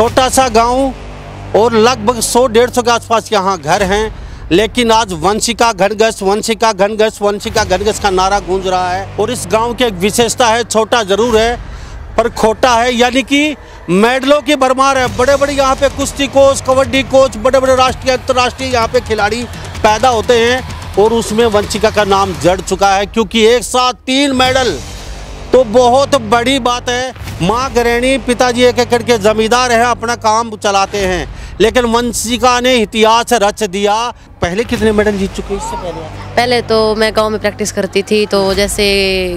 छोटा सा गांव और लगभग 100-150 के आसपास यहाँ घर हैं, लेकिन आज वंशिका घनघस, वंशिका घनघस, वंशिका घनघस का नारा गूंज रहा है। और इस गांव की एक विशेषता है, छोटा जरूर है पर खोटा है, यानी कि मेडलों की भरमार है। बड़े बड़े यहाँ पे कुश्ती कोच, कबड्डी कोच, बड़े बड़े राष्ट्रीय अंतर्राष्ट्रीय यहाँ पे खिलाड़ी पैदा होते हैं और उसमें वंशिका का नाम जड़ चुका है, क्योंकि एक साथ 3 मेडल तो बहुत बड़ी बात है। माँ गृहिणी, पिताजी एक एकड़ के जमींदार हैं, अपना काम चलाते हैं, लेकिन वंशिका ने इतिहास रच दिया। पहले कितने मेडल जीत चुके हैं इससे पहले? पहले तो मैं गांव में प्रैक्टिस करती थी, तो जैसे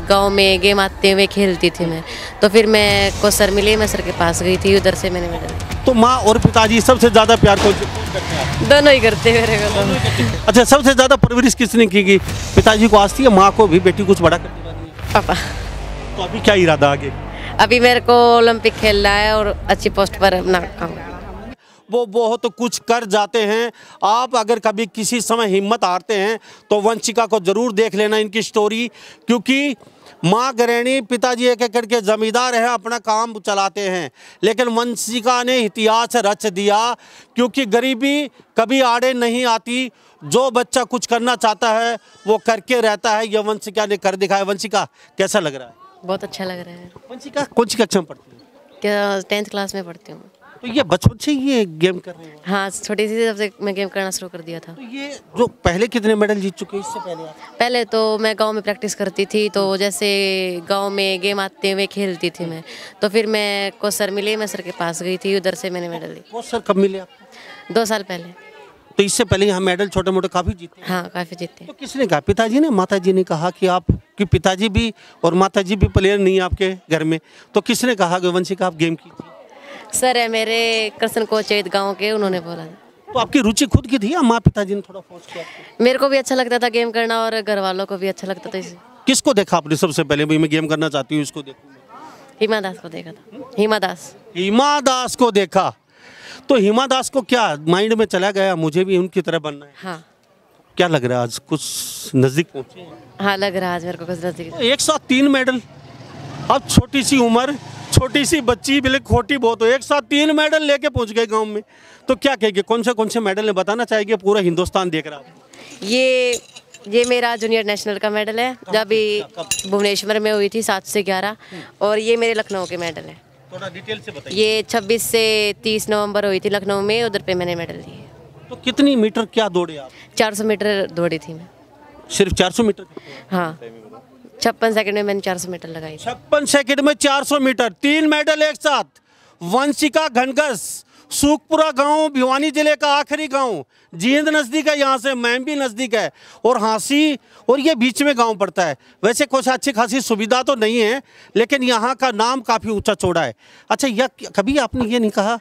गांव में गेम आते हुए खेलती थी मैं, तो फिर मैं को सर मिले, मैं सर के पास गई थी, उधर से मैंने मेडल। तो माँ और पिताजी सबसे ज़्यादा प्यार कौन करते हैं? दोनों ही करते मेरे को। अच्छा, सबसे ज़्यादा परवरिश किसने की? पिताजी को आज थी, माँ को भी बेटी कुछ बड़ा करने वाली है? पापा। तो अभी क्या इरादा आगे? अभी मेरे को ओलंपिक खेलना है और अच्छी पोस्ट पर अपना काम। वो बहुत कुछ कर जाते हैं। आप अगर कभी किसी समय हिम्मत हारते हैं तो वंशिका को जरूर देख लेना इनकी स्टोरी, क्योंकि माँ गृहिणी, पिताजी एक एकड़ के जमींदार हैं, अपना काम चलाते हैं, लेकिन वंशिका ने इतिहास रच दिया, क्योंकि गरीबी कभी आड़े नहीं आती। जो बच्चा कुछ करना चाहता है वो करके रहता है, यह वंशिका ने कर दिखाया। वंशिका, कैसा लग रहा है? बहुत अच्छा लग रहा है। वंशिका कौन सी कक्षा में पढ़ती है? क्या 10th क्लास में पढ़ती हूँ। तो ये बचपन से ये गेम कर रहे हैं? हाँ, छोटी सी जब से मैं गेम करना शुरू कर दिया था। तो ये जो पहले कितने मेडल जीत चुके हैं इससे पहले आप? पहले तो मैं गांव में प्रैक्टिस करती थी, तो जैसे गांव में गेम आते हुए खेलती थी मैं, तो फिर मैं को सर मिले, मैं सर के पास गई थी, उधर से मैंने मेडल ली। वो सर कब मिले आपको? 2 साल पहले। तो इससे पहले यहाँ मेडल छोटे मोटे काफी जीते? हाँ, काफ़ी जीते। तो किसने कहा? पिताजी ने, माताजी ने कहा कि आप, कि पिताजी भी और माताजी भी प्लेयर नहीं है आपके घर में, तो किसने कहा कि वंशिका आप गेम कीजिए? सर है मेरे कृष्ण कोचेत गांव के, उन्होंने बोला। तो आपकी रुचि खुद की थी या माँ पिताजी ने थोड़ा फोर्स किया आपको? मेरे को भी अच्छा लगता था गेम करना और घर वालों को भी अच्छा लगता था इसे। किसको देखा आपने सबसे पहले? भाई मैं गेम करना चाहती हूँ, इसको देखूँ। हिमा दास को देखा था। हिमा दास। हिमा दास को देखा, तो हिमा दास को क्या माइंड में चला गया मुझे भी उनकी तरह बनना है? हाँ। क्या लग रहा है आज कुछ नजदीक पहुंचे हैं? हाँ, लग रहा है आज मेरे को कुछ नजदीक। एक साथ 3 मेडल, अब छोटी सी उम्र, छोटी सी बच्ची, बिल्कुल खोटी बहुत हो, एक साथ 3 मेडल लेके पहुंच गए गांव में। तो क्या कहेंगे, कौन से मेडल है बताना चाहेंगे? पूरा हिंदुस्तान देख रहा है। ये मेरा जूनियर नेशनल का मेडल है, जब अभी भुवनेश्वर में हुई थी 7 से 11, और ये मेरे लखनऊ के मेडल है। थोड़ा डिटेल से बताइए। ये 26 से 30 नवंबर हुई थी लखनऊ में, उधर पे मैंने मेडल लिए। तो कितनी मीटर क्या दौड़े आप? 400 मीटर दौड़ी थी मैं। सिर्फ 400 मीटर? हाँ, 56 सेकंड में मैंने 400 मीटर लगाई। 56 सेकंड में 400 मीटर, 3 मेडल एक साथ। वंशिका घनघस, सूखपुरा गांव, भिवानी जिले का आखिरी गांव, जींद नज़दीक है यहाँ से, मैम भी नज़दीक है, और हांसी और ये बीच में गांव पड़ता है। वैसे कुछ अच्छी खासी सुविधा तो नहीं है, लेकिन यहाँ का नाम काफ़ी ऊंचा चौड़ा है। अच्छा, यह कभी आपने ये नहीं कहा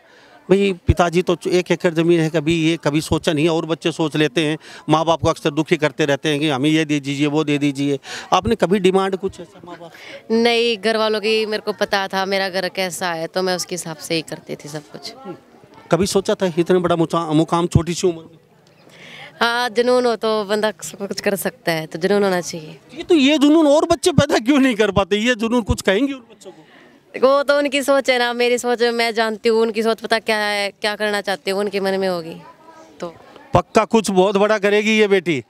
भाई पिताजी तो 1 एकड़ ज़मीन है, कभी सोचा नहीं है? और बच्चे सोच लेते हैं, माँ बाप को अक्सर दुखी करते रहते हैं कि हमें ये दे दीजिए, वो दे दीजिए। आपने कभी डिमांड कुछ ऐसा माँ बाप? नहीं, घर वालों की मेरे को पता था मेरा घर कैसा है, तो मैं उसके हिसाब से ही करती थी सब कुछ। कभी सोचा था इतना बड़ा मुकाम छोटी सी उम्र में? हाँ, जुनून हो तो बंदा कुछ कर सकता है, तो जुनून होना चाहिए। ये जुनून और बच्चे पैदा क्यों नहीं कर पाते? ये जुनून कुछ कहेंगे उन बच्चों को? वो तो उनकी सोच है ना, मेरी सोच मैं जानती हूँ, उनकी सोच पता क्या है, क्या करना चाहते हैं, उनके मन में होगी। तो पक्का कुछ बहुत बड़ा करेगी ये बेटी,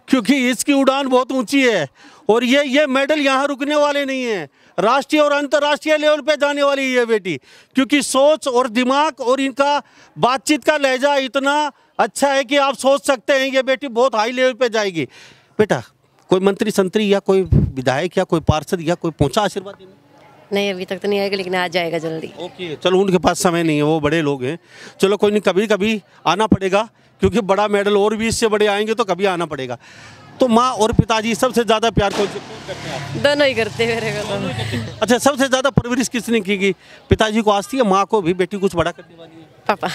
क्योंकि इसकी उड़ान बहुत ऊंची है, और ये मेडल यहाँ रुकने वाले नहीं हैं, राष्ट्रीय और अंतर्राष्ट्रीय लेवल पे जाने वाली है ये बेटी, क्योंकि सोच और दिमाग और इनका बातचीत का लहजा इतना अच्छा है कि आप सोच सकते हैं ये बेटी बहुत हाई लेवल पे जाएगी। बेटा, कोई मंत्री संतरी या कोई विधायक या कोई पार्षद या कोई पहुंचा आशीर्वाद देने? नहीं, अभी तक तो नहीं आएगा, लेकिन आ जाएगा जल्दी। ओके, चलो, उनके पास समय नहीं है, वो बड़े लोग हैं। चलो कोई नहीं, कभी कभी आना पड़ेगा, क्योंकि बड़ा मेडल और भी इससे बड़े आएंगे तो कभी आना पड़ेगा। तो माँ और पिताजी सबसे ज़्यादा प्यार कौन करते हैं आप? दोनों ही करते मेरे को। अच्छा, सबसे ज़्यादा परवरिश किसने की? पिताजी को आज थी, माँ को भी बेटी कुछ बड़ा करने वाली है? पापा।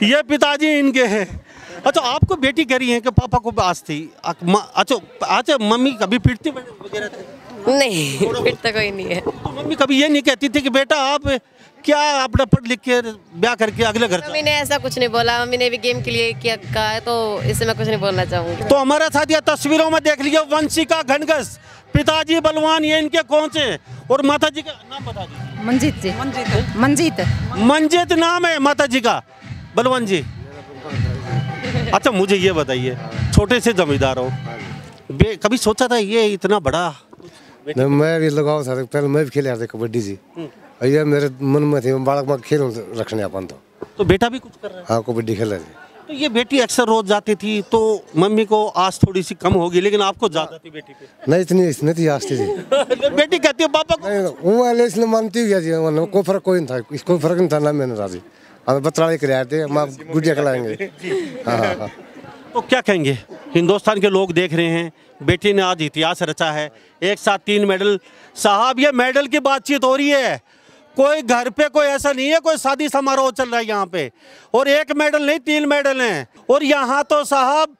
ये पिताजी इनके हैं। अच्छा, आपको बेटी कह रही है कि पापा को आज थी। अच्छा, मम्मी कभी पीटती वगैरह थी? नहीं, पीटता कोई नहीं है। तो मम्मी कभी ये नहीं कहती थी कि बेटा आप क्या अपना पढ़ लिख के ब्याह करके अगले घर? मम्मी ने ऐसा कुछ नहीं बोला, मम्मी ने भी गेम के लिए किया कहा है, तो इससे मैं कुछ नहीं बोलना चाहूँगी। तो हमारा साथ यह तस्वीरों में देख लिया वंशिका घनघस, पिताजी बलवान, ये इनके कौन से, और माता जी का नाम बता दीजिए। मंजीत जी। मंजीत मंजीत नाम है माता जी का। बलवान जी, अच्छा मुझे ये बताइए, छोटे से जमींदार हो, कभी सोचा था ये इतना बड़ा? नहीं, मैं भी लगाओ था, पहले मैं भी खेला था कबड्डी जी। ये मेरे मन में थे, बालक में खेल रखने अपन तो बेटा भी कुछ कर रहा है? हाँ, कबड्डी खेला थी। तो ये बेटी अक्सर रोज जाती थी, तो मम्मी को आज थोड़ी सी कम होगी, लेकिन आपको ज्यादा थी बेटी पे? नहीं, इतनी थी आस्ती थी। बेटी कहती है पापा को। वो वाले इसलिए मानती हुई जी, कोई फर्क कोई नहीं था, कोई फर्क नहीं था ना, मैंने राजी हमें बतलाने के लिए थे, हम गुड़िया खिलाएंगे। हाँ। तो क्या कहेंगे, हिंदुस्तान के लोग देख रहे हैं, बेटी ने आज इतिहास रचा है, एक साथ 3 मेडल। साहब, ये मेडल की बातचीत हो रही है, कोई घर पे कोई ऐसा नहीं है, कोई शादी समारोह चल रहा है यहाँ पे, और 1 मेडल नहीं 3 मेडल हैं। और यहाँ तो साहब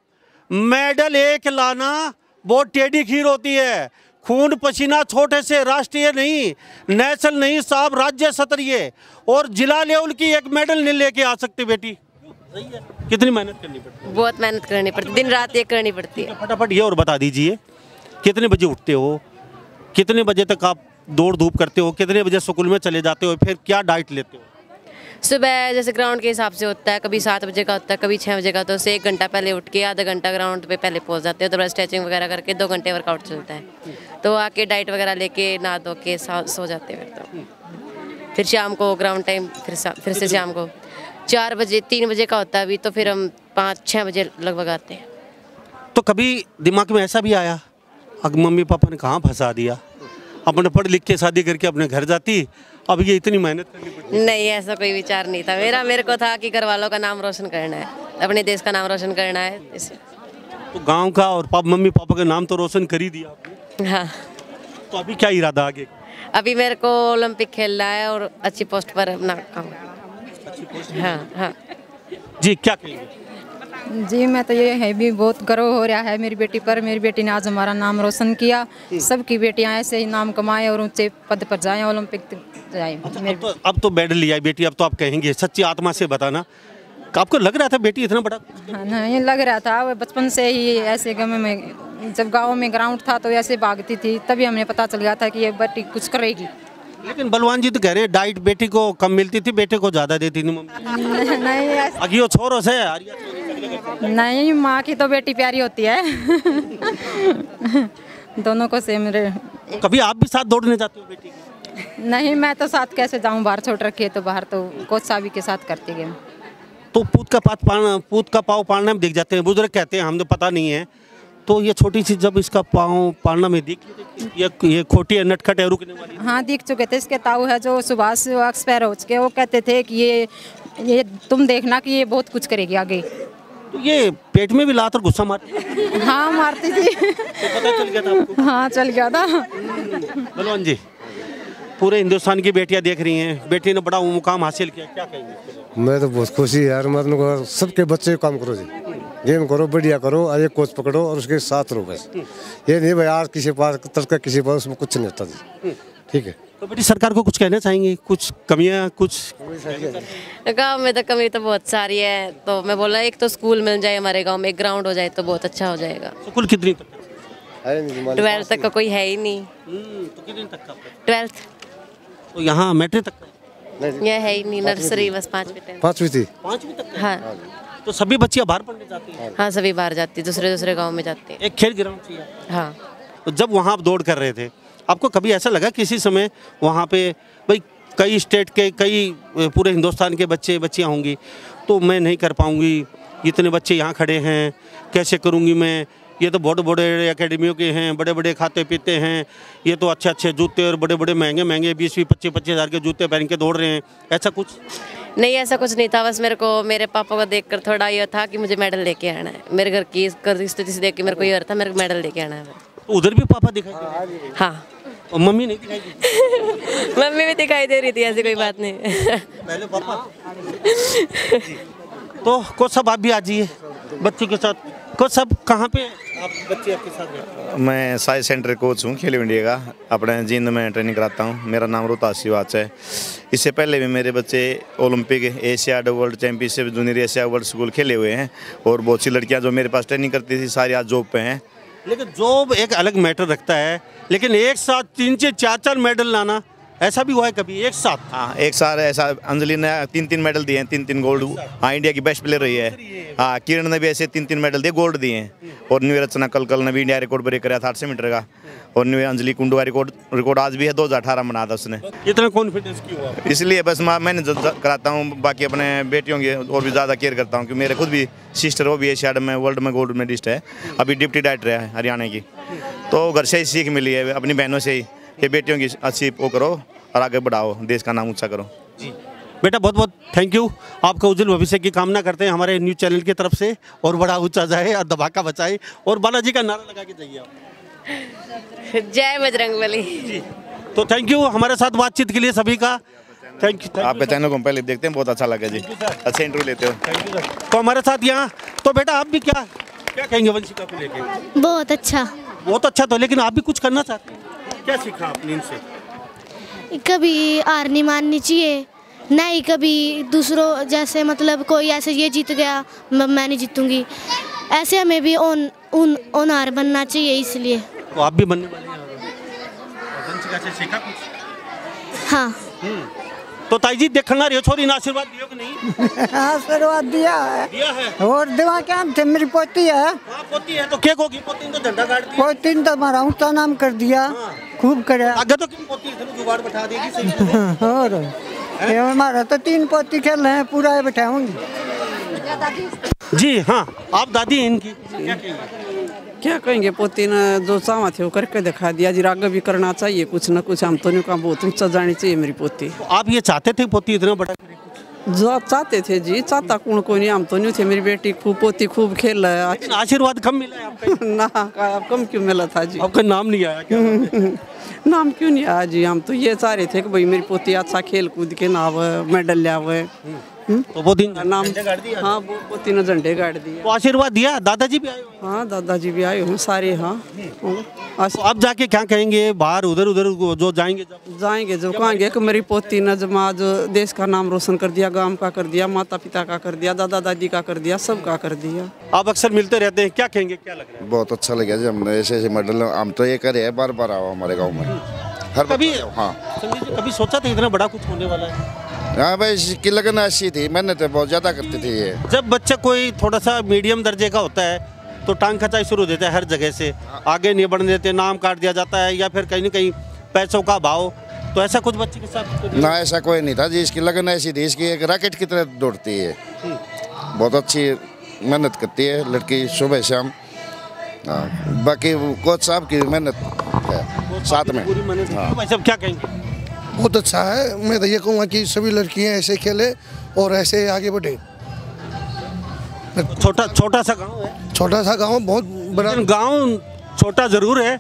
मेडल एक लाना बहुत टेढ़ी खीर होती है, खून पसीना छोटे से, राष्ट्रीय नहीं, नेशनल नहीं साहब, राज्य स्तरीय और जिला लेवल की 1 मेडल नहीं लेके आ सकती बेटी। कितनी मेहनत करनी पड़ती है? बहुत मेहनत करनी पड़ती है, दिन रात एक करनी पड़ती है। फटाफट ये और बता दीजिए, कितने बजे उठते हो, कितने बजे तक आप दौड़ धूप करते हो, कितने बजे स्कूल में चले जाते हो, फिर क्या डाइट लेते हो? सुबह जैसे ग्राउंड के हिसाब से होता है, कभी 7 बजे का होता है, कभी 6 बजे का, तो उससे 1 घंटा पहले उठ के आधा घंटा ग्राउंड पे पहले पहुंच जाते हैं, तो स्ट्रेचिंग वगैरह करके 2 घंटे वर्कआउट चलता है, तो आके डाइट वगैरह लेके नहा धो के सो जाते हैं। फिर शाम को ग्राउंड टाइम, फिर से शाम को 4 बजे 3 बजे का होता है अभी, तो फिर हम 5-6 बजे लगभग आते हैं। तो कभी दिमाग में ऐसा भी आया, अब मम्मी पापा ने कहाँ फंसा दिया, अपने पढ़ लिख के शादी करके अपने घर जाती, अब ये इतनी मेहनत करनी पड़ती? नहीं, ऐसा कोई विचार नहीं था मेरे को था कि घर वालों का नाम रोशन करना है, अपने देश का नाम रोशन करना है, इससे। तो गांव का और मम्मी पापा का नाम तो रोशन कर ही दिया आपने। हाँ। तो अभी क्या इरादा आगे? अभी मेरे को ओलंपिक खेलना है और अच्छी पोस्ट पर अपना काम। हाँ। जी, क्या कहेंगे? जी, मैं तो ये है भी बहुत गर्व हो रहा है मेरी बेटी पर। मेरी बेटी ने आज हमारा नाम रोशन किया। सबकी बेटियां ऐसे ही नाम कमाएं और ऊंचे पद पर जाएं, ओलंपिक जाएं। अब तो मेडल लिया बेटी, अब तो आप कहेंगे सच्ची आत्मा से बताना, आपको लग रहा था बेटी इतना बड़ा? हाँ, नहीं लग रहा था, बचपन से ही ऐसे गमे में, जब गाँव में ग्राउंड था तो ऐसे भागती थी, तभी हमें पता चल गया था कि ये बेटी कुछ करेगी। लेकिन बलवान जी तो कह रहे हैं डाइट बेटी को कम मिलती थी, बेटे को ज्यादा देती थी मम्मी। नहीं, अगियो छोरो से नहीं, माँ की तो बेटी प्यारी होती है। दोनों को सेम रहे। कभी आप भी साथ दौड़ने जाते हो बेटी? नहीं, मैं तो साथ कैसे जाऊँ, बाहर छोड़ रखी है तो बाहर तो कोच साहब के साथ करती गए। तो पूत का पाँव पाड़ने में दिख जाते हैं, बुजुर्ग कहते हैं, हम तो पता नहीं है। तो ये छोटी सी जब इसका पाँव पाड़ना में दिख, ये खोटी है, नटखट है, रुकने वाली? हाँ, दिख चुके थे। इसके ताऊ है जो सुभाष एक्सपायर हो चुके, वो कहते थे कि ये तुम देखना कि ये बहुत कुछ करेगी आगे। तो ये पेट में भी लात और गुस्सा मारती? हाँ, मारती थी। तो पता चल गया था आपको? हाँ, चल गया था। बलवान जी, पूरे हिंदुस्तान की बेटियां देख रही हैं, बेटी ने बड़ा मुकाम हासिल किया, क्या कहेंगे? मैं तो बहुत खुशी यार, मतलब सबके बच्चे काम करो जी, गेम करो, बढ़िया करो, और एक कोच पकड़ो और उसके साथ रहो बस। ये नहीं भाई यार किसी पास तर्क, किसी पास उसमें कुछ नहीं होता जी। ठीक है। तो बेटी सरकार को कुछ कहना चाहेंगे, कुछ कमियां कुछ? गांव में तो कमी तो बहुत सारी है, तो मैं बोला एक तो स्कूल मिल जाए हमारे गांव में, एक ग्राउंड हो जाए तो बहुत अच्छा हो जाएगा। स्कूल कितनी तक? 12th तक का कोई है ही नहीं। तो कितनी तक का? 12th। तो यहाँ मैट्रिक तक का? यह है ही नहीं, नर्सरी बस 5वीं 5वीं थी। 5वीं तक? हाँ। तो सभी बच्चियां बाहर पढ़ने जाती हैं? हाँ, सभी बाहर जाती है, दूसरे गांव में जाते हैं। एक खेल ग्राउंड चाहिए। हाँ। तो जब वहाँ आप दौड़ कर रहे थे, आपको कभी ऐसा लगा किसी समय वहाँ पे भाई कई स्टेट के, कई पूरे हिंदुस्तान के बच्चियाँ होंगी, तो मैं नहीं कर पाऊँगी, इतने बच्चे यहाँ खड़े हैं, कैसे करूँगी मैं, ये तो बड़े बड़े एकेडमियों के हैं, बड़े बड़े खाते पीते हैं, ये तो अच्छे अच्छे जूते और बड़े बड़े महंगे महंगे 20-20, 25-25 हज़ार के जूते पहन के दौड़ रहे हैं, ऐसा कुछ? नहीं, ऐसा कुछ नहीं था, बस मेरे को मेरे पापा को देखकर थोड़ा ये था कि मुझे मेडल लेके आना है। मेरे घर की स्थिति से देख के मेरे को ये था, मेरे को मेडल लेके आना है। तो उधर भी पापा दिखाई दे रहे हैं? हाँ। और मम्मी नहीं दिखाई दी? मम्मी भी दिखाई दे रही थी, ऐसी कोई बात नहीं। पहले पापा। तो कोच साहब आप भी आ जाइए बच्चे के साथ। कोच साहब कहाँ पे आप बच्चे आपके साथ हैं? मैं साई सेंटर कोच हूँ खेलो इंडिया का, अपने जींद में ट्रेनिंग कराता हूँ। मेरा नाम रोहतास शिवाच है। इससे पहले भी मेरे बच्चे Olympic, Asiad, world championship, junior Asia, world school खेले हुए हैं। और बहुत सी लड़कियाँ जो मेरे पास ट्रेनिंग करती थी सारी आज जॉब पे हैं। लेकिन जॉब एक अलग मैटर रखता है, लेकिन एक साथ 3 से 4 मेडल लाना, ऐसा भी हुआ है कभी एक साथ? हाँ, एक साल ऐसा अंजलि ने 3 मेडल दिए हैं, 3 गोल्ड। हाँ, इंडिया की बेस्ट प्लेयर रही है। हाँ, किरण ने भी ऐसे 3 मेडल दिए, गोल्ड दिए हैं। और न्यू रचना कल ने भी इंडिया रिकॉर्ड ब्रेक कराया था 800 मीटर का। और न्यू अंजलि कुंडू का रिकॉर्ड आज भी है, 2018 बना था उसने। इतना कॉन्फिडेंस क्यों हुआ? इसलिए बस मैंने कराता हूँ, बाकी अपने बेटियों की और भी ज़्यादा केयर करता हूँ, क्योंकि मेरे खुद भी सिस्टर वो भी एशियाड में वर्ल्ड में गोल्ड मेडलिस्ट है, अभी डिप्टी डायरेक्टर है हरियाणा की। तो घर से ही सीख मिली है अपनी बहनों से ही कि बेटियों की अच्छी वो करो और आगे बढ़ाओ, देश का नाम ऊंचा करो। जी बेटा, बहुत बहुत थैंक यू। आपका उज्जवल भविष्य की कामना करते हैं हमारे न्यूज़ चैनल की तरफ से, और बड़ा ऊंचा जाए और धमाका बचाए, और बालाजी का नारा लगा के जाइए आप। जय बजरंगबली। जी, तो थैंक यू हमारे साथ बातचीत के लिए सभी का। Thank you. आपके चैनल को हम पहले देखते हैं, बहुत अच्छा लगा जी, अच्छे इंटरव्यू लेते हो। Thank you sir. तो हमारे साथ यहाँ, तो बेटा आप भी क्या क्या कहेंगे वंशिका को लेके? बहुत अच्छा। बहुत अच्छा, तो लेकिन आप भी कुछ करना चाहते हैं, क्या सीखा आपने इनसे? कभी हार नहीं माननी चाहिए, नहीं कभी दूसरों जैसे मतलब कोई ऐसे ये जीत गया मैं नहीं जीतूंगी, ऐसे हमें भी ऑनर बनना चाहिए। इसलिए तो आप भी बनने वाले हैं, वंशिका से सीखा कुछ? हाँ। तो ताई जी देखना रही हो, छोरी ने आशीर्वाद दियो कि नहीं? आशीर्वाद दिया है और दिवा क्या थे, मेरी पोती है। हाँ, पोती है तो क्या होगी? पोती ने तो झंडा गाड़ दिया। पोती ने तो हमारा ऊंचा नाम कर दिया। हाँ। खूब करे आगे तो क्यों पोती इधर जुगाड़ बैठा देगी सही से? और ये हमारा तो 3 पोती खेल रहे हैं, पूरा बैठाऊंगी। जी हाँ, आप दादी हैं इनकी, क्या कहेंगे? क्या कहेंगे, पोती ने जो चाहा थे वो करके दिखा दिया जी, आगे भी करना चाहिए कुछ ना कुछ, हम तो नहीं कहा बहुत ऊंचा जानी चाहिए मेरी पोती। तो आप ये चाहते थे पोती इतना बड़ा करे? जो चाहते थे जी, चाहता कौन को नहीं, हम तो नहीं थे, मेरी बेटी खूब पोती खूब खेल रहा है। आशीर्वाद कम मिला है आपका? ना, कम क्यों मिला था जी? आपका नाम नहीं आया क्या? नाम क्यों नहीं आया जी? हम तो ये चाह रहे थे कि भाई मेरी पोती अच्छा खेल कूद के ना मेडल ले आवे। तो पोती नाम, हाँ पोती ने झंडे गाड़ दिए। तो आशीर्वाद दिया? दादाजी भी आए? हाँ दादाजी भी आए हैं सारे। हाँ, तो आप जाके क्या कहेंगे बाहर, उधर उधर जो जाएंगे जब कहेंगे कि मेरी पोती ने जमा जो देश का नाम रोशन कर दिया, गांव का कर दिया, माता पिता का कर दिया, दादा दादी का कर दिया, सबका कर दिया। आप अक्सर मिलते रहते हैं, क्या कहेंगे, क्या लग रहा है? बहुत अच्छा लगा जी, हमने ऐसे ऐसे मेडल हम तो ये करे बार बार आओ हमारे गाँव में हर कभी। हाँ, कभी सोचा था इतना बड़ा कुछ होने वाला है? हाँ भाई, इसकी लगन ऐसी थी, मेहनत बहुत ज़्यादा करती थी ये। जब बच्चा कोई थोड़ा सा मीडियम दर्जे का होता है तो टांग खचाई शुरू हो देता है हर जगह से, आगे नहीं बढ़ने देते, नाम काट दिया जाता है, या फिर कहीं ना कहीं पैसों का भाव। तो ऐसा कुछ बच्चे के साथ ना, ऐसा कोई नहीं था जी, इसकी लगन ऐसी थी, इसकी एक रॉकेट की तरह दौड़ती है, बहुत अच्छी मेहनत करती है लड़की सुबह शाम। हाँ, बाकी कोच साहब की मेहनत है साथ में। भाई साहब क्या कहेंगे? बहुत अच्छा है, मैं तो ये कहूँगा कि सभी लड़कियाँ ऐसे खेले और ऐसे आगे बढ़े। छोटा सा गांव है, छोटा सा गांव बहुत बड़ा गांव, छोटा जरूर है,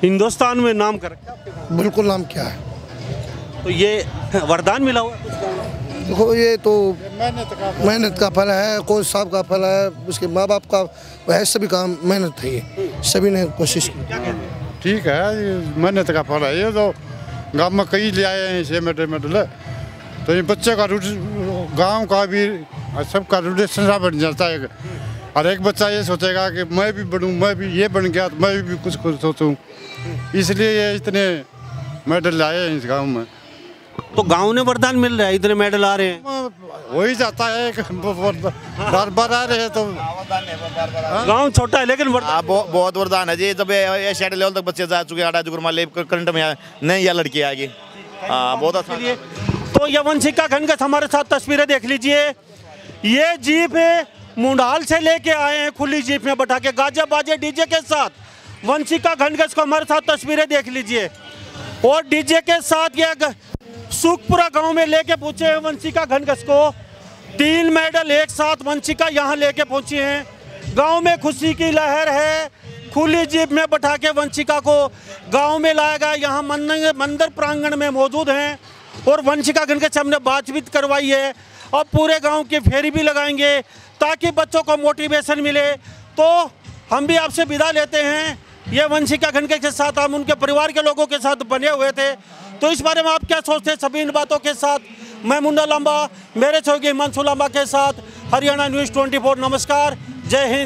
हिंदुस्तान में नाम कर रखा है। बिल्कुल नाम क्या है, तो ये वरदान मिला हुआ देखो, ये तो मेहनत का फल है, कोच साहब का फल है, उसके माँ बाप का है, सभी का मेहनत है, ये सभी ने कोशिश की। ठीक है, मेहनत का फल है ये। तो गांव में कई ले आए हैं इसे मेडल, तो ये बच्चे का गांव का भी सबका रिलेशन बन जाता है, और एक बच्चा ये सोचेगा कि मैं भी बढ़ूँ, मैं भी ये बन गया तो मैं भी कुछ सोचूं, इसलिए ये इतने मेडल लाए हैं इस गांव में। तो गांव ने वरदान मिल रहा है, इतने मेडल आ रहे हैं, वही जाता है बार बार आ रहे हैं, तो गांव छोटा है लेकिन बहुत वरदान है जी। जब एशियाड लेवल तक बच्चे जा चुके हैं, 8 जुगुरमा करंट में नहीं, या लड़की आएगी। हाँ, बहुत अच्छा। तो ये वंशिका घनघस हमारे साथ तस्वीरें देख लीजिए, ये जीप मुंडाल से लेके आए हैं, खुली जीप में बैठा के, गाजे बाजे डीजे के साथ वंशिका घनघस को हमारे साथ तस्वीरें देख लीजिए, और डीजे के साथ ये सुखपुरा गांव में लेके पहुंचे हैं वंशिका घनघस को। 3 मेडल एक साथ वंशिका यहाँ लेके पहुंची हैं, गांव में खुशी की लहर है। खुली जीप में बैठा के वंशिका को गांव में लाया गया, यहाँ मंदिर प्रांगण में मौजूद हैं, और वंशिका घनघस हमने बातचीत करवाई है। अब पूरे गांव की फेरी भी लगाएंगे ताकि बच्चों को मोटिवेशन मिले। तो हम भी आपसे विदा लेते हैं, ये वंशिका घनघस के साथ हम उनके परिवार के लोगों के साथ बने हुए थे। तो इस बारे में आप क्या सोचते हैं? सभी इन बातों के साथ मैं मुन्ना लांबा, मेरे सहयोगी हिमांशु लांबा के साथ हरियाणा न्यूज़ 24। नमस्कार, जय हिंद।